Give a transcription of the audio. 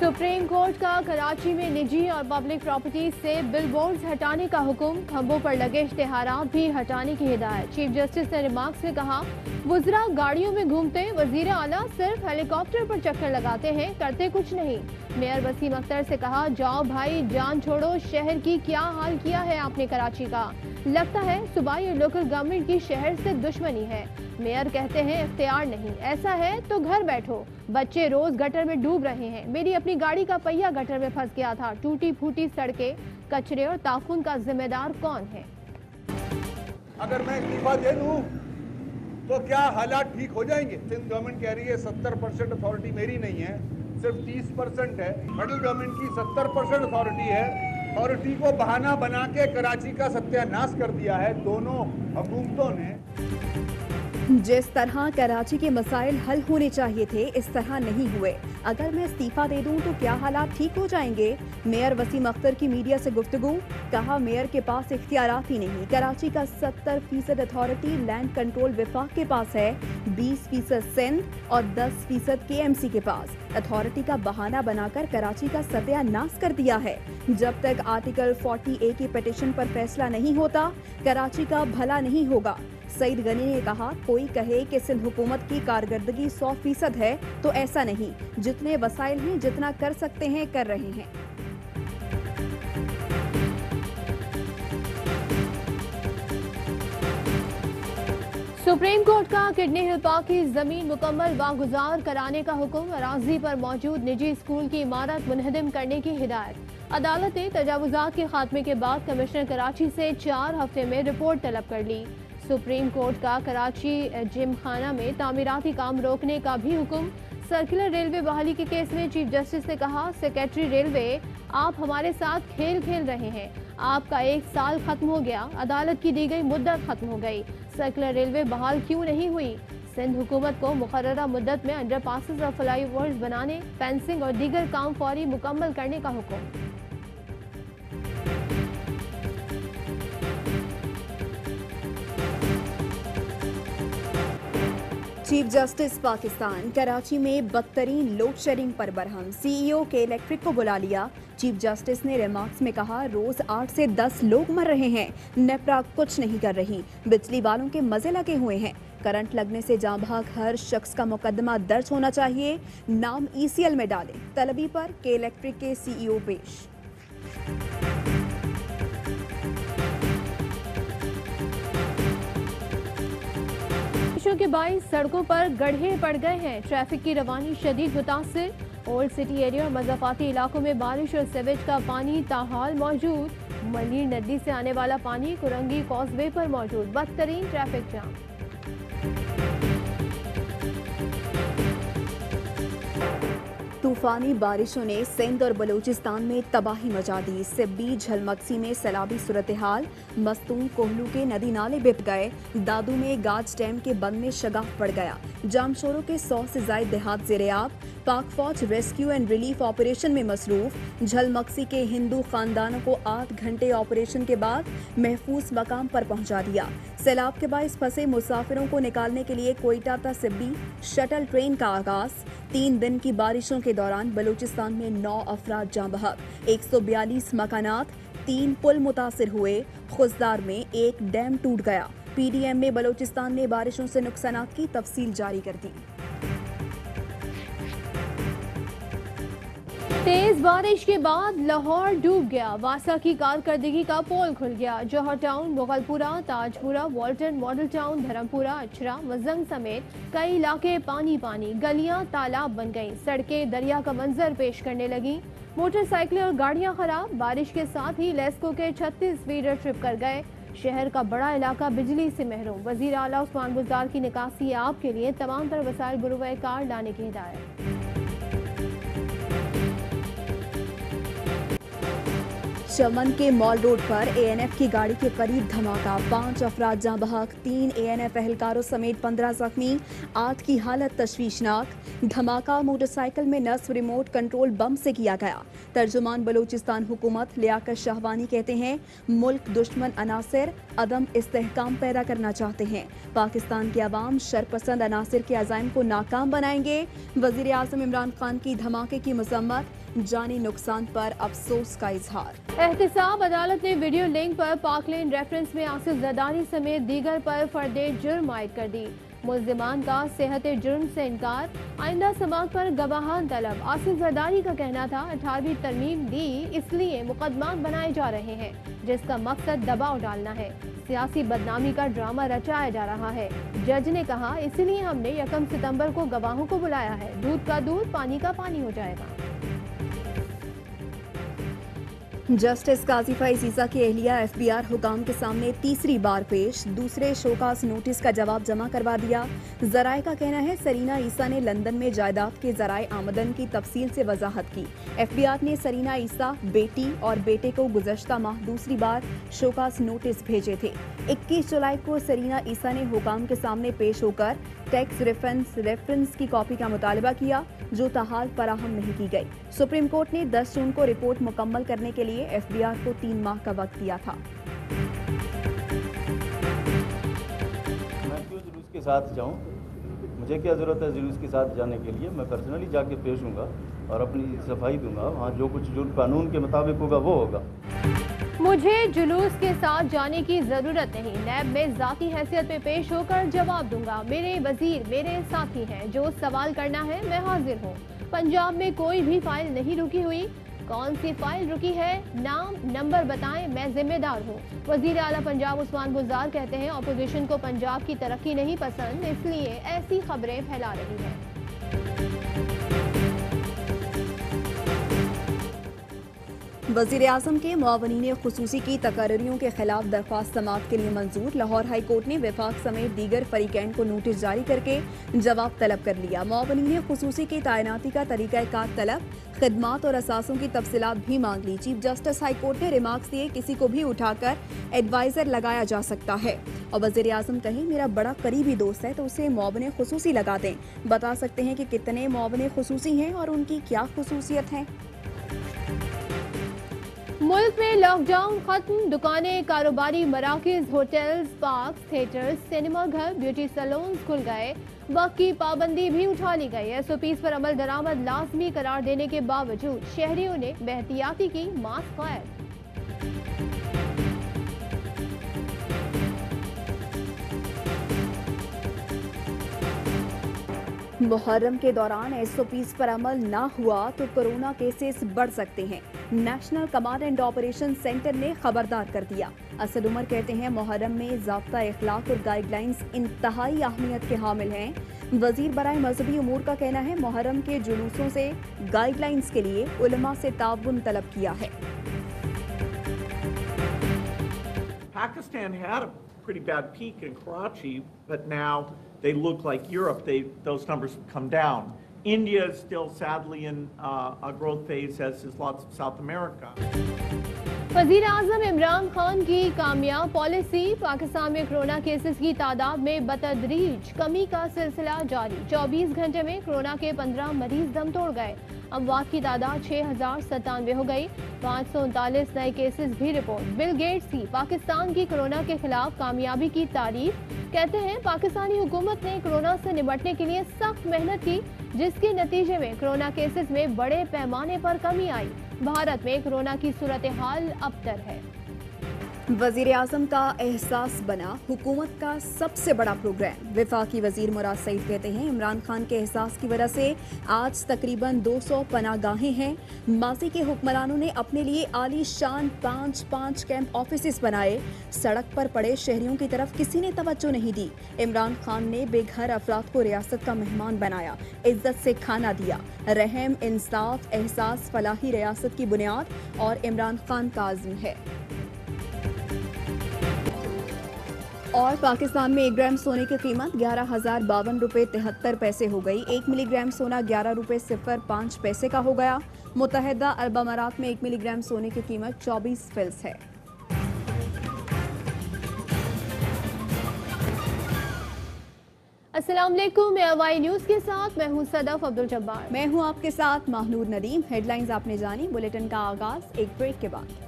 Supreme court का कराची में निजी और पब्लिक प्रॉपर्टी से बिलबोर्ड्स हटाने का हुक्म, खंभों पर लगे इश्तिहारात भी हटाने की हिदायत। चीफ जस्टिस ने रिमार्क्स में कहा, वुज़रा गाड़ियों में घूमते, वजीर आला सिर्फ हेलीकॉप्टर पर चक्कर लगाते हैं, करते कुछ नहीं। मेयर वसीम अख्तर से कहा, जाओ भाई जान छोड़ो, शहर की क्या हाल किया है आपने कराची का। लगता है सूबाई और लोकल गवर्नमेंट की शहर से दुश्मनी है। मेयर कहते हैं इख्तियार नहीं, ऐसा है तो घर बैठो। बच्चे रोज गटर में डूब रहे हैं, मेरी अपनी गाड़ी का पहिया गटर में फंस गया था। टूटी फूटी सड़कें, कचरे और ताफून का जिम्मेदार कौन है? अगर मैं इस्तीफा दे दूं तो क्या हालात ठीक हो जाएंगे? सिंध गवर्नमेंट कह रही है 70% अथॉरिटी मेरी नहीं है, सिर्फ 30% है। फेडरल गवर्नमेंट की 70% अथॉरिटी है। अथॉरिटी को बहाना बना के कराची का सत्यानाश कर दिया है दोनों हुकूमतों ने। जिस तरह कराची के मसाइल हल होने चाहिए थे, इस तरह नहीं हुए। अगर मैं इस्तीफा दे दूं तो क्या हालात ठीक हो जाएंगे? मेयर वसीम अख्तर की मीडिया से गुफ्तगू, कहा मेयर के पास इख्तियारात ही नहीं। कराची का 70% अथॉरिटी लैंड कंट्रोल विफाक के पास है, 20% सिंध और 10% KMC के पास। अथॉरिटी का बहाना बनाकर कराची का सत्यानाश कर दिया है। जब तक आर्टिकल 40A की पिटीशन पर फैसला नहीं होता, कराची का भला नहीं होगा। सईद गनी ने कहा, कोई कहे कि सिंध हुकूमत की कारकर्दगी 100% है तो ऐसा नहीं। जितने वसाइल हैं, जितना कर सकते हैं, कर रहे हैं। सुप्रीम कोर्ट का किडनी हिल पार्क की जमीन मुकम्मल वागुजार कराने का हुक्म, अराजी पर मौजूद निजी स्कूल की इमारत मुनहदम करने की हिदायत। अदालत ने तजावुजात के खात्मे के बाद कमिश्नर कराची से 4 हफ्ते में रिपोर्ट तलब कर ली। सुप्रीम कोर्ट का कराची जिम खाना में तामीराती काम रोकने का भी हुक्म। सर्कुलर रेलवे बहाली के केस में चीफ जस्टिस ने कहा, सेक्रेटरी रेलवे आप हमारे साथ खेल खेल रहे हैं, आपका 1 साल खत्म हो गया, अदालत की दी गई मुद्दत खत्म हो गई, सर्कुलर रेलवे बहाल क्यों नहीं हुई? सिंध हुकूमत को मुकर्ररा मुद्दत में अंडर पासेस और फ्लाई ओवर्स बनाने, फेंसिंग और दीगर काम फौरी मुकम्मल करने का हुक्म। चीफ जस्टिस पाकिस्तान कराची में बदतरीन लोड शेडिंग पर बरहम, CEO के इलेक्ट्रिक को बुला लिया। चीफ जस्टिस ने रिमार्क्स में कहा, रोज 8 से 10 लोग मर रहे हैं, नेपरा कुछ नहीं कर रही, बिजली वालों के मजे लगे हुए हैं। करंट लगने से जाँ भाग हर शख्स का मुकदमा दर्ज होना चाहिए, नाम ECL में डालें। तलबी पर के इलेक्ट्रिक के CEO पेश। के 22 सड़कों पर गड्ढे पड़ गए हैं, ट्रैफिक की रवानी शदीद मुतासिर। ओल्ड सिटी एरिया और मज़ाफाती इलाकों में बारिश और सीवेज का पानी ताहाल मौजूद। मलीर नदी से आने वाला पानी कुरंगी कॉजवे पर मौजूद, बदतरीन ट्रैफिक जाम। तूफानी बारिशों ने सिंध और बलूचिस्तान में तबाही मचा दी। सिब्बी झलमक्सी में सैलाबी सूरत हाल, मस्तूम कोहलू के नदी नाले बिप गए। दादू में गाज डैम के बंद में शगाफ पड़ गया। जामशोरों के 100 से ज्यादा देहात ज़ेरे-आब। पाक फौज रेस्क्यू एंड रिलीफ ऑपरेशन में मसरूफ। झलमक्सी के हिंदू खानदानों को 8 घंटे ऑपरेशन के बाद महफूज मकाम पर पहुंचा दिया। सैलाब के बाइस फंसे मुसाफिरों को निकालने के लिए कोयटा ता सिब्बी शटल ट्रेन का आगाज। 3 दिन की बारिशों के दौरान बलूचिस्तान में 9 अफराद जाँ बहक, 142 मकानात, 3 पुल मुतासिर हुए। खुजदार में 1 डैम टूट गया। PDM में बलूचिस्तान ने बारिशों से नुकसानात की तफसील जारी कर दी। तेज बारिश के बाद लाहौर डूब गया, वासा की कारकर्दगी का पोल खुल गया। Johar town, Mughalpura, Tajpura, Walton, model town, Dharampura, Achra, Mozang समेत कई इलाके पानी पानी, गलियां तालाब बन गईं, सड़कें दरिया का मंजर पेश करने लगी। मोटरसाइकिलें और गाड़ियां खराब। बारिश के साथ ही लेस्को के 36 फीडर ट्रिप कर गए। शहर का बड़ा इलाका बिजली से महरूम। वजीर आला उस्मान बुज़दार की निकासी आप के लिए तमाम तर वसाइल बुरुए कार लाने की हिदायत। चमन के मॉल रोड पर एएनएफ की गाड़ी के करीब धमाका, 5 अफराद जाँ बहक, 3 एएनएफ एहलकारों समेत 15 जख्मी, 8 की हालत तशवीशनाक। धमाका मोटरसाइकिल में नस्ब रिमोट कंट्रोल बम से किया गया। तर्जुमान बलूचिस्तान हुकूमत लियाकत शाहवानी कहते हैं, मुल्क दुश्मन अनासिर अदम इस्तेहकाम पैदा करना चाहते हैं। पाकिस्तान के अवाम शरपसंद अनासिर के अज़ाइम को नाकाम बनाएंगे। वज़ीर आज़म इमरान खान की धमाके की मज़म्मत, जानी नुकसान पर अफसोस का इजहार। एहतिसाब अदालत ने वीडियो लिंक पर पाकलेन रेफरेंस में आसिफ जरदारी समेत दीगर पर फर्दे जुर्म आयद कर दी। मुल्जिमान का सेहत जुर्म से इनकार, आइंदा समाअत पर गवाहान तलब। आसिफ जरदारी का कहना था 18वीं तरमीम दी इसलिए मुकदमात बनाए जा रहे हैं जिसका मकसद दबाव डालना है। सियासी बदनामी का ड्रामा रचाया जा रहा है। जज ने कहा इसलिए हमने 1 सितंबर को गवाहों को बुलाया है। दूध का दूध पानी का पानी हो जाएगा। जस्टिस काजी फैज ईसा की एहलिया एफबीआर हुकाम के सामने तीसरी बार पेश, दूसरे शोकास नोटिस का जवाब जमा करवा दिया। जराए का कहना है सरीना ईसा ने लंदन में जायदाद के जराए आमदन की तफसील से वजाहत की। एफबीआर ने सरीना ईसा, बेटी और बेटे को गुज़श्ता माह दूसरी बार शोकास नोटिस भेजे थे। 21 जुलाई को सरीना ईसा ने हुकाम के सामने पेश होकर टैक्स रेफरेंस की कॉपी का मुतालबा किया जो ताहाल फराहम नहीं की गई। सुप्रीम कोर्ट ने 10 जून को रिपोर्ट मुकम्मल करने के लिए एफबीआर को 3 माह का वक्त दिया था। मैं क्यों जुलूस के साथ जाऊं? मुझे क्या ज़रूरत है जुलूस के साथ जाने के लिए? मैं पर्सनली जाके पेश हूँगा और अपनी सफाई दूंगा। वहाँ जो कुछ जो कानून के मुताबिक होगा वो होगा। मुझे जुलूस के साथ जाने की जरूरत नहीं, नैब में जाती हैसियत में पेश होकर जवाब दूंगा। मेरे वजीर मेरे साथी हैं, जो सवाल करना है मैं हाजिर हूँ। पंजाब में कोई भी फाइल नहीं रुकी हुई। कौन सी फाइल रुकी है? नाम नंबर बताएं, मैं जिम्मेदार हूँ। वजीर आला पंजाब उस्मान गुलजार कहते हैं अपोजिशन को पंजाब की तरक्की नहीं पसंद, इसलिए ऐसी खबरें फैला रही है। वज़ीर आज़म के मुआवनीन खुसूसी की तकर्रियों के खिलाफ दरख्वास्त समाअत के लिए मंजूर। लाहौर हाई कोर्ट ने वफाक समेत दीगर फरीकैन को नोटिस जारी करके जवाब तलब कर लिया। मुआवनीन खुसूसी की तैनाती का तरीक़ाकार तलब, खिदमात और असासों की तफसीलात भी मांग ली। चीफ जस्टिस हाई कोर्ट ने रिमार्क्स दिए किसी को भी उठाकर एडवाइज़र लगाया जा सकता है। और वज़ीर आज़म कहें मेरा बड़ा करीबी दोस्त है तो उसे मुआवने खुसूसी लगा दें। बता सकते हैं कि कितने मुआवने खुसूसी हैं और उनकी क्या खुसूसियत है। मुल्क में लॉकडाउन खत्म, दुकानें, कारोबारी मराकज़, होटल्स, पार्क, थिएटर्स, सिनेमा घर, ब्यूटी सैलून्स खुल गए। वक्त की पाबंदी भी उठा ली गई। एसओपीज़ पर अमल दरामद लाजमी करार देने के बावजूद शहरियों ने बेहतियाती की मास्क गायब। मुहर्रम के दौरान एसओपीज़ पर अमल ना हुआ तो कोरोना केसेस बढ़ सकते हैं। National command and operation centre ने खबरदार कर दिया। असद उमर कहते हैं मुहर्रम में ज़ाब्ता इखलाक और गाइडलाइंस इंतहाई अहमियत के हामिल हैं। वजीर बराए मजहबी उमूर का कहना है मुहर्रम के जुलूसों से गाइडलाइंस के लिए उलमा से ताउन तलब किया है। Pakistan had a pretty bad peak in Karachi, but now they look like Europe. Those numbers have come down. India is still sadly in a growth phase, as is lots of South America. वज़ीर आज़म इमरान खान की कामयाब policy, Pakistan में corona cases की तादाद में बतदरीज कमी का सिलसिला जारी। 24 घंटे में कोरोना के 15 मरीज दम तोड़ गए। अमवात की तादाद 6097 हो गई। 539 नए केसेस भी रिपोर्ट। बिल गेट्स की पाकिस्तान की कोरोना के खिलाफ कामयाबी की तारीफ, कहते हैं पाकिस्तानी हुकूमत ने कोरोना से निपटने के लिए सख्त मेहनत की जिसके नतीजे में कोरोना केसेस में बड़े पैमाने पर कमी आई। भारत में कोरोना की सूरत हाल अबतर है। वज़ीर आज़म का एहसास बना हुकूमत का सबसे बड़ा प्रोग्राम। वफाकी वज़ीर मुराद सईद कहते हैं इमरान खान के एहसास की वजह से आज तकरीबन 200 पनागाहें हैं। माजी के हुक्मरानों ने अपने लिए आलीशान 5 कैंप ऑफिसेस बनाए। सड़क पर पड़े शहरियों की तरफ किसी ने तवज्जो नहीं दी। इमरान खान ने बेघर अफराद को रियासत का मेहमान बनाया, इज्जत से खाना दिया। रहम, इंसाफ, एहसास फलाही रियासत की बुनियाद और इमरान खान का आज़म है। और पाकिस्तान में 1 ग्राम सोने की कीमत 11,052 रुपये 73 पैसे हो गई। 1 मिलीग्राम सोना 11 रुपये 05 पैसे का हो गया। मुत्तहदा अरब अमारात में 1 मिलीग्राम सोने की कीमत 24 फिल्स है। अस्सलाम वालेकुम, मैं अवाई न्यूज़ के साथ मैं हूं सदफ अब्दुल जब्बार। मैं हूं आपके साथ माहनूर नदीम। हेडलाइंस आपने जानी, बुलेटिन का आगाज एक ब्रेक के बाद।